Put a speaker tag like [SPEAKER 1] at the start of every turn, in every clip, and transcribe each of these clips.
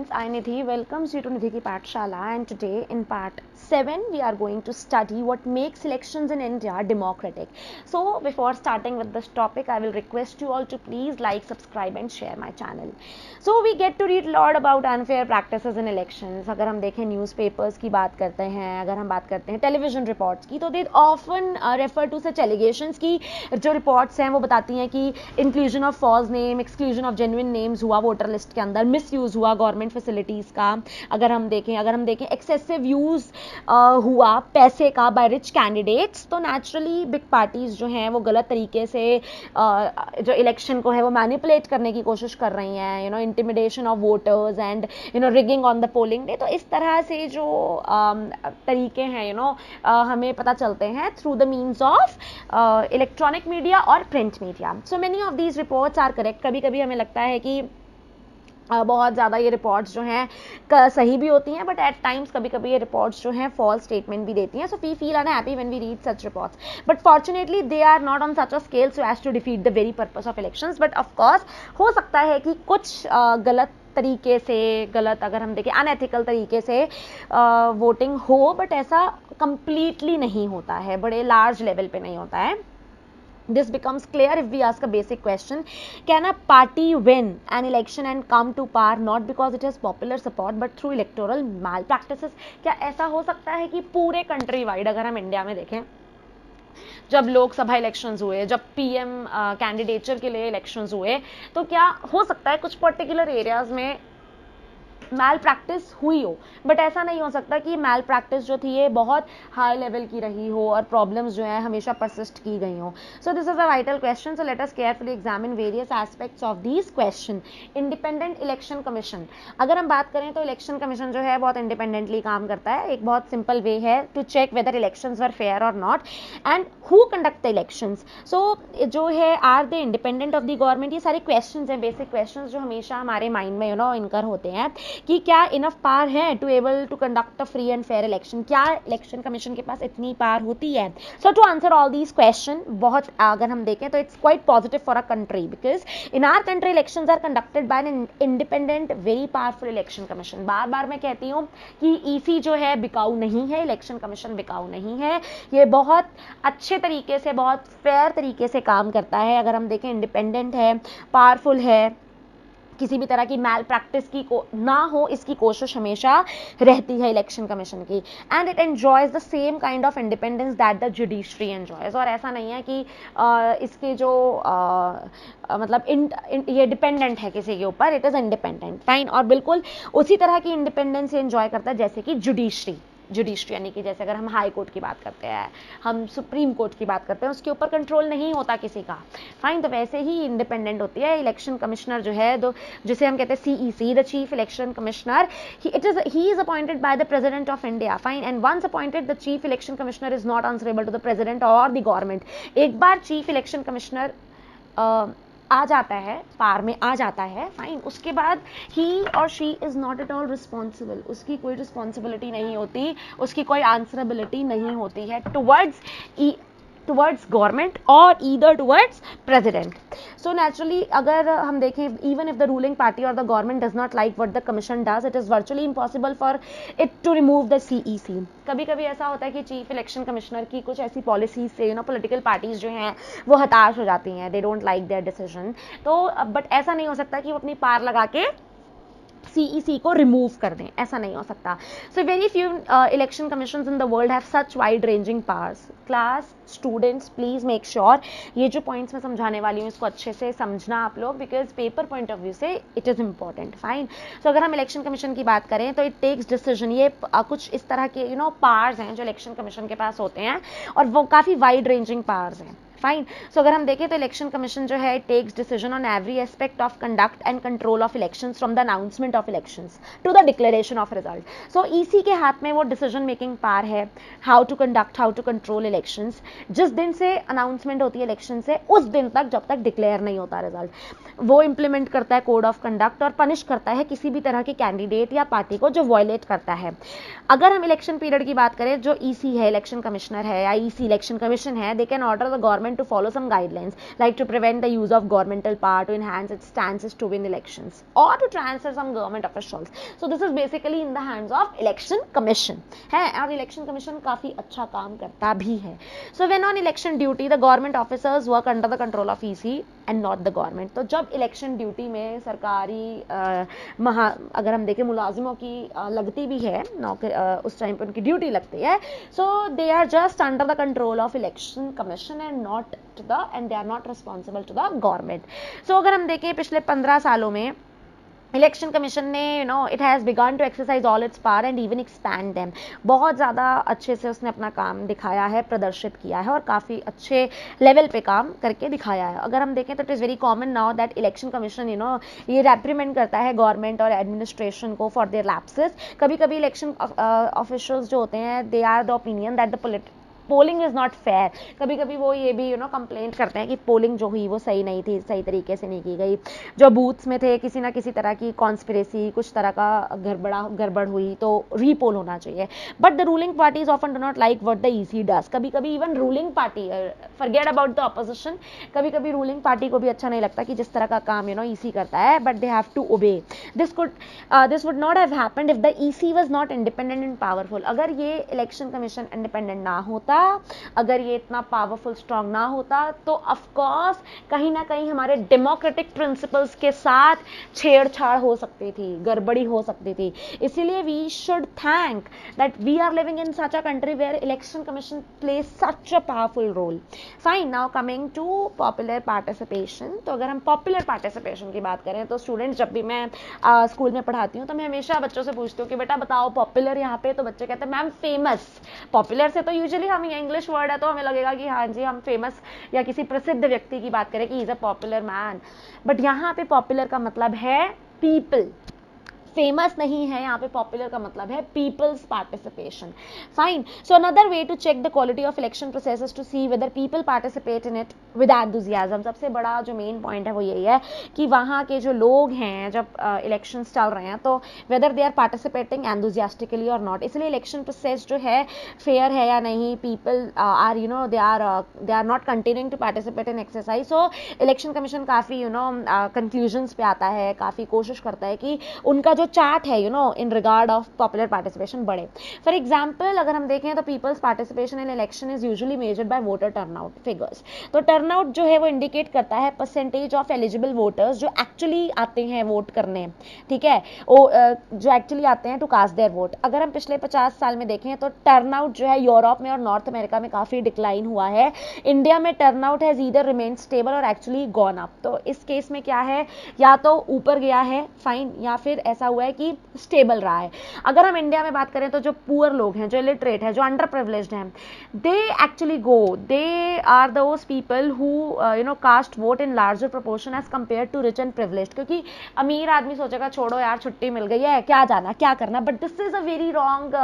[SPEAKER 1] students, I Nidhi welcomes you to Nidhi Ki Pathshala, and today in part 7 we are going to study what makes elections in India democratic. So before starting with this topic, I will request you all to please like, subscribe and share my channel. So we get to read a lot about unfair practices in elections. अगर हम देखें newspapers की बात करते हैं, अगर हम बात करते हैं television reports की, तो they often refer to such allegations की जो reports हैं वो बताती हैं कि inclusion of false name, exclusion of genuine names हुआ वोटर लिस्ट के अंदर, मिसयूज हुआ गवर्नमेंट फैसिलिटीज का, अगर हम देखें एक्सेसिव यूज हुआ पैसे का बाय रिच कैंडिडेट्स, तो नेचुरली बिग पार्टीज जो हैं वो गलत तरीके से जो इलेक्शन को है वो मैनिपुलेट करने की कोशिश कर रही हैं, intimidation of voters and rigging on the polling day. तो इस तरह से जो तरीके हैं हमें पता चलते हैं through the means of electronic media और print media. So many of these reports are correct. कभी कभी हमें लगता है कि बहुत ज़्यादा ये रिपोर्ट्स जो हैं सही भी होती हैं, बट एट टाइम्स कभी कभी ये रिपोर्ट्स जो हैं फॉल्स स्टेटमेंट भी देती हैं. So we feel unhappy when we read such reports, but fortunately they are not on such a scale so as to defeat the very purpose of elections. But of course हो सकता है कि कुछ गलत तरीके से, अगर हम देखें अनएथिकल तरीके से वोटिंग हो, बट ऐसा कंप्लीटली नहीं होता है, बड़े लार्ज लेवल पे नहीं होता है. This becomes clear if we ask a basic question: can a party win an election and come to power not because it has popular support but through electoral malpractices? क्या ऐसा हो सकता है कि पूरे कंट्री वाइड, अगर हम India में देखें, जब लोकसभा इलेक्शंस हुए, जब पीएम कैंडिडेचर के लिए इलेक्शंस हुए, तो क्या हो सकता है कुछ पर्टिकुलर एरियाज में मैल प्रैक्टिस हुई हो, बट ऐसा नहीं हो सकता कि मैल प्रैक्टिस जो थी ये बहुत हाई लेवल की रही हो और प्रॉब्लम्स जो है हमेशा परसिस्ट की गई हो. So this is a vital question. So let us carefully examine various aspects of this question. Independent election commission, अगर हम बात करें तो इलेक्शन कमीशन जो है बहुत इंडिपेंडेंटली काम करता है. एक बहुत सिंपल वे है to check whether elections were fair or not and who conduct the elections. So जो है are they independent of the government, ये सारे क्वेश्चंस हैं, बेसिक क्वेश्चंस जो हमेशा हमारे माइंड में इनकर होते हैं कि क्या इनफ पावर है to able to conduct a free and fair election. क्या इलेक्शन कमीशन के पास इतनी पावर होती है? So to answer all these question, बहुत अगर हम देखें तो it's quite positive for a country, because in our country elections are conducted by an independent very powerful election commission. बार बार मैं कहती हूँ कि ईसी जो है बिकाऊ नहीं है, इलेक्शन कमीशन बिकाऊ नहीं है. ये बहुत अच्छे तरीके से, बहुत फेयर तरीके से काम करता है. अगर हम देखें इंडिपेंडेंट है, पावरफुल है, किसी भी तरह की मैल प्रैक्टिस की ना हो इसकी कोशिश हमेशा रहती है इलेक्शन कमीशन की. And it enjoys the same kind of independence that the judiciary enjoys. और ऐसा नहीं है कि इसके जो मतलब ये डिपेंडेंट है किसी के ऊपर, इट इज इंडिपेंडेंट, फाइन. और बिल्कुल उसी तरह की इंडिपेंडेंस एंजॉय करता है जैसे कि जुडिशरी यानी कि जैसे अगर हम हाई कोर्ट की बात करते हैं, हम सुप्रीम कोर्ट की बात करते हैं, उसके ऊपर कंट्रोल नहीं होता किसी का, फाइन. तो वैसे ही इंडिपेंडेंट होती है इलेक्शन कमिश्नर जो है, जिसे हम कहते हैं CEC, the chief election commissioner. He is appointed by the president of India, fine. And once appointed the chief election commissioner is not answerable to the president और द गवर्नमेंट. एक बार chief election commissioner आ जाता है, पार में आ जाता है, fine, उसके बाद ही और she is not at all responsible. उसकी कोई रिस्पॉन्सिबिलिटी नहीं होती, उसकी कोई आंसरेबिलिटी नहीं होती है टुवर्ड्स गवर्नमेंट और either towards president. So naturally अगर हम देखें, even if the ruling party और the government does not like what the commission does, it is virtually impossible for it to remove the CEC. कभी कभी ऐसा होता है कि चीफ इलेक्शन कमिश्नर की कुछ ऐसी पॉलिसीज से पॉलिटिकल पार्टीज जो हैं वो हताश हो जाती हैं, they don't like there decision. तो बट ऐसा नहीं हो सकता कि वो अपनी पार लगा के सीईसी को रिमूव कर दें, ऐसा नहीं हो सकता. So very few election commissions in the world have such wide ranging powers. Class students, please make sure ये जो पॉइंट्स मैं समझाने वाली हूँ इसको अच्छे से समझना आप लोग, because paper point of view से it is important, fine. So अगर हम इलेक्शन कमीशन की बात करें तो इट टेक्स डिसीजन. ये कुछ इस तरह के पावर्स हैं जो इलेक्शन कमीशन के पास होते हैं और वो काफी वाइड रेंजिंग पावर्स हैं, फाइन. सो अगर हम देखें तो इलेक्शन कमीशन जो है takes decision on every aspect of conduct and control of elections from the announcement of elections to the declaration of result. So EC के हाथ में वो डिसीजन मेकिंग पावर है, how to conduct, how to control elections. जिस दिन से announcement होती है इलेक्शन से उस दिन तक, जब तक डिक्लेयर नहीं होता रिजल्ट, वो इंप्लीमेंट करता है कोड ऑफ कंडक्ट और पनिश करता है किसी भी तरह के कैंडिडेट या पार्टी को जो वायलेट करता है. अगर हम इलेक्शन पीरियड की बात करें, जो ईसी है, इलेक्शन कमिश्नर है या ईसी इलेक्शन कमीशन है, they can order the government government to follow some guidelines, like to prevent the use of governmental power, to enhance its stances to win elections, or to transfer some government officials. So this is basically in the hands of election commission है, और election commission काफी अच्छा काम करता भी है. So when on election duty, the government officers work under the control of EC and not the government. तो जब election duty में सरकारी अगर हम देखें मुलाजिमों की लगती भी है उस टाइम पे उनकी ड्यूटी लगती है, so they are just under the control of election commission and not to the, and they are not responsible to the government. So अगर हम देखें पिछले 15 सालों में इलेक्शन कमीशन ने it has begun to exercise all its power and even expand them. बहुत ज़्यादा अच्छे से उसने अपना काम दिखाया है, प्रदर्शित किया है और काफ़ी अच्छे लेवल पे काम करके दिखाया है. अगर हम देखें तो it is very common now that election commission ये रेप्रीमेंट करता है गवर्नमेंट और एडमिनिस्ट्रेशन को फॉर देयर लैप्सेस. कभी कभी इलेक्शन ऑफिशियल्स जो होते हैं, they are the opinion that the polling is not fair. कभी कभी वो ये भी कंप्लेंट करते हैं कि पोलिंग जो हुई वो सही नहीं थी, सही तरीके से नहीं की गई. जो बूथ्स में थे किसी ना किसी तरह की कॉन्स्पिरेसी, कुछ तरह का गड़बड़ हुई, तो रीपोल होना चाहिए. But the ruling parties often do not like what the EC does. कभी कभी even ruling party, forget about the opposition, कभी कभी रूलिंग पार्टी को भी अच्छा नहीं लगता कि जिस तरह का काम ईसी करता है, but they have to obey. This would not have happened if the EC was not independent and powerful. अगर ये इलेक्शन कमीशन इंडिपेंडेंट ना होता, अगर ये इतना पावरफुल स्ट्रांग ना होता, तो ऑफ कोर्स कहीं ना कहीं हमारे डेमोक्रेटिक प्रिंसिपल्स के साथ छेड़छाड़ हो सकती थी, गड़बड़ी हो सकती थी. इसीलिए we should thank that we are living in such a country where election commission plays such a powerful role. Fine, now coming to popular participation. तो अगर हम पॉपुलर पार्टिसिपेशन की बात करें तो स्टूडेंट्स, जब भी मैं स्कूल में पढ़ाती हूँ तो मैं हमेशा बच्चों से पूछती हूँ कि बेटा बताओ पॉपुलर यहाँ पे, तो बच्चे कहते हैं मैम फेमस. पॉपुलर से तो यूजुअली हम इंग्लिश वर्ड है तो हमें लगेगा कि हाँ जी हम फेमस या किसी प्रसिद्ध व्यक्ति की बात करें कि is a popular man. But यहाँ पे पॉपुलर का मतलब है पीपल, फेमस नहीं है. यहाँ पे पॉपुलर का मतलब है people's participation. Fine. So another way to check the quality of election process is to see whether people participate in it with enthusiasm. सबसे बड़ा जो मेन पॉइंट है वो यही है कि वहाँ के जो लोग हैं, जब इलेक्शंस चल रहे हैं, तो whether they are participating enthusiastically और नॉट. इसलिए इलेक्शन प्रोसेस जो है फेयर है या नहीं, people are they are not continuing to participate in exercise. So election commission काफ़ी कंक्लूजन्स पे आता है, काफ़ी कोशिश करता है कि उनका जो चार्ट है in regard of popular participation बढ़े. फॉर एग्जांपल अगर हम देखें तो peoples participation in election is usually measured by voter turnout figures. तो टर्नआउट जो है वो इंडिकेट करता है परसेंटेज ऑफ एलिजिबल वोटर्स जो एक्चुअली आते हैं वोट करने. ठीक है, जो एक्चुअली आते हैं टू कास्ट देयर वोट. अगर हम पिछले 50 साल में देखें तो टर्नआउट जो है यूरोप में और नॉर्थ अमेरिका में काफी डिक्लाइन हुआ है. इंडिया में turnout has either remain stable और एक्चुअली गॉन अप. तो इस केस में क्या है, या तो ऊपर गया है, फाइन, या फिर ऐसा हुआ है कि स्टेबल रहा है. अगर हम इंडिया में बात करें तो जो पुअर लोग हैं, जो इलिटरेट हैं, जो अंडर प्रिविलेज्ड हैं, they actually they are those people who cast vote in larger proportion as compare to rich and privileged. क्योंकि अमीर आदमी सोचेगा छोड़ो यार छुट्टी मिल गई है, क्या जाना क्या करना. But this is a very wrong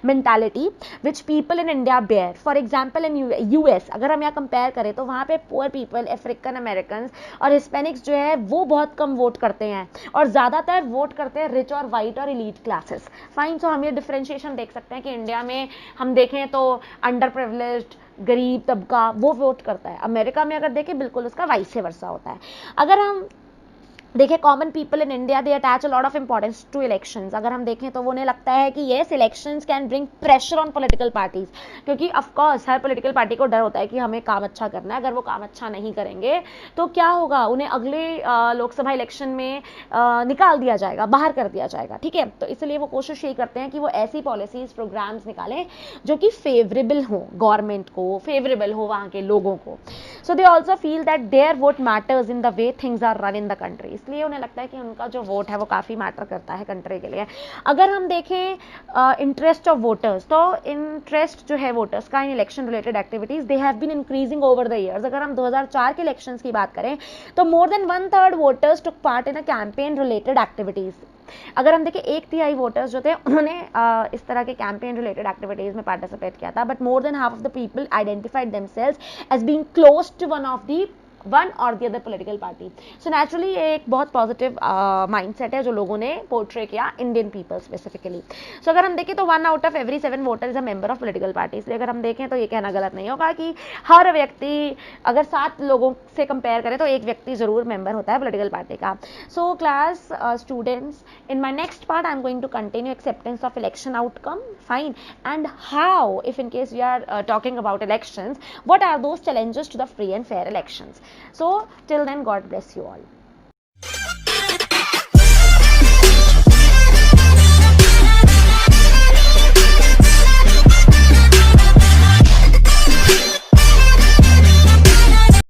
[SPEAKER 1] mentality which people in India bear. For example in US अगर हम यहाँ कंपेयर करें तो वहाँ पे पुअर पीपल, अफ्रीकन अमेरिकन और हिस्पैनिक्स जो है वो बहुत कम वोट करते हैं और ज्यादातर वोट करते हैं रिच और वाइट और एलीट क्लासेस. फाइन. सो हम ये डिफरेंशिएशन देख सकते हैं कि इंडिया में हम देखें तो अंडर प्रिविलेज्ड, गरीब तबका वो वोट करता है. अमेरिका में अगर देखें बिल्कुल उसका वाइस वर्सा होता है. अगर हम देखिए common people in India they attach a lot of importance to elections. अगर हम देखें तो उन्हें लगता है कि yes elections can bring pressure on political parties. क्योंकि ऑफ कोर्स हर पॉलिटिकल पार्टी को डर होता है कि हमें काम अच्छा करना है, अगर वो काम अच्छा नहीं करेंगे तो क्या होगा, उन्हें अगले लोकसभा इलेक्शन में निकाल दिया जाएगा, बाहर कर दिया जाएगा. ठीक है, तो इसलिए वो कोशिश यही करते हैं कि वो ऐसी पॉलिसीज प्रोग्राम्स निकालें जो कि फेवरेबल हो गवर्नमेंट को, फेवरेबल हो वहाँ के लोगों को. So they also feel that their vote matters in the way things are run in the country. इसलिए उन्हें लगता है कि उनका जो वोट है वो काफी मैटर करता है कंट्री के लिए. अगर हम देखें इंटरेस्ट ऑफ वोटर्स, तो इंटरेस्ट जो है वोटर्स का in election related activities they have been increasing over the years. अगर हम 2004 के इलेक्शंस की बात करें तो more than 1/3 voters took part in a campaign related activities. अगर हम देखें 1/3 वोटर्स जो थे उन्होंने इस तरह के कैंपेन रिलेटेड एक्टिविटीज में पार्टिसिपेट किया था. But more than half of the people identified themselves as being close to one of the one or the other political party. So naturally ये एक बहुत पॉजिटिव माइंडसेट है जो लोगों ने पोर्ट्रे किया, इंडियन पीपल स्पेसिफिकली. सो अगर हम देखें तो 1 out of every 7 voter is a member of political party. इसलिए अगर हम देखें तो ये कहना गलत नहीं होगा कि हर व्यक्ति, अगर 7 लोगों से कंपेयर करें तो एक व्यक्ति जरूर मेंबर होता है पॉलिटिकल पार्टी का. So class students, in my next part I'm going to continue acceptance of election outcome, fine, and how, if in case we are talking about elections, what are those challenges to the free and fair elections. So till then, God bless you all.